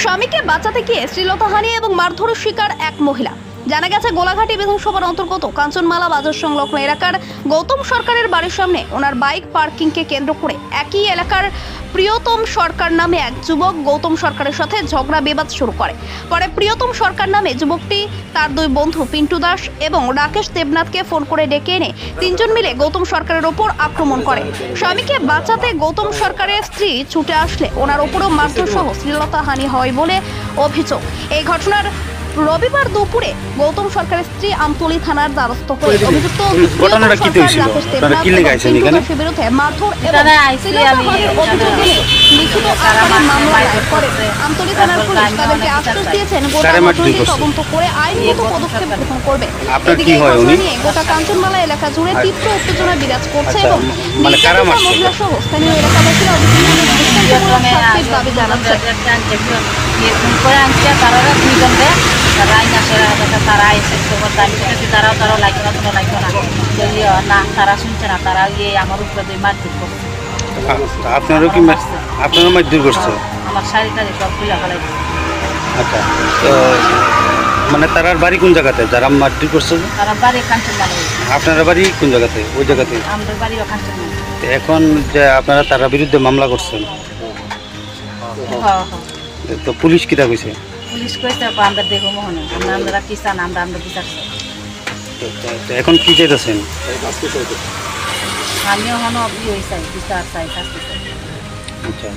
স্বামীকে বাঁচাতে গিয়ে শ্লীলতাহানি এবং মারধরের শিকার এক মহিলা। জানা গেছে গোলাঘাটি বিধানসভার অন্তর্গত কাঞ্চনমালা বাজার সংলগ্ন এলাকার গৌতম সরকারের বাড়ির সামনে ওনার বাইক পার্কিংকে কেন্দ্র করে একই এলাকার প্রিয়তম সরকার নামে এক যুবক গৌতম সরকারের সাথে ঝগড়া বিবাদ শুরু করে। পরে প্রিয়তম সরকার নামে যুবকটি তার দুই বন্ধু পিন্টু দাস এবং রাকেশ দেবনাথকে ফোন করে ডেকে এনে তিনজন মিলে গৌতম সরকারের ওপর আক্রমণ করে। স্বামীকে বাঁচাতে গৌতম সরকারের স্ত্রী ছুটে আসলে ওনার ওপরও মারধর সহ শ্লীলতাহানি হয় বলে অভিযোগ। এই ঘটনার রবিবার দুপুরে গৌতম সরকারের স্ত্রী আমতলী থানার দ্বারস্থ হয়ে অভিযুক্ত ঘটনাটা কি হয়েছিল? আপনারা কি লিখে আইছেন এখানে? বিরুদ্ধে মারধর এবং শ্লীলতাহানির অভিযোগ এনে লিখিত আকারে মামলা দায়ের করে। আমতলী থানার পুলিশ তাদেরকে আশ্বাস দিয়েছেন গোটা ঘটনাটি তদন্ত করে আইনগত পদক্ষেপ গ্রহণ করবে। এদিকে এই ঘটনা নিয়ে গোটা কাঞ্চনমালা এলাকা জুড়ে তীব্র উত্তেজনা বিরাজ করছে এবং মহিলা সহ স্থানীয় এলাকাবাসীরা শাস্তির দাবি জানাচ্ছে। তারাও লাগবে না, তারা শুনছে না, তারা আমার উপরে মারধর করছে। আপনারও কি আপনারও মারধর করছে? আমার শাড়ি টাড়ি সব খুলে ফেলাই। আচ্ছা, তো মানে তারার বাড়ি কোন জায়গাতে যারা মারধর করছে? তারা বাড়ি কাঞ্চনমালা। আপনার বাড়ি কোন জায়গাতে? ওই জায়গাতে। আমাদের বাড়িও কাঞ্চনমালা। এখন যে আপনারা তার বিরুদ্ধে মামলা করছেন, তো পুলিশ কিটা কইছে? পুলিশ কইছে আমরা দেখো মোহনে আমরা কি চান, আমরা বিচার চাই। তো এখন কি চাইতেছেন? আমিও হন চাই, বিচার চাই, শাস্তি চাই। আচ্ছা।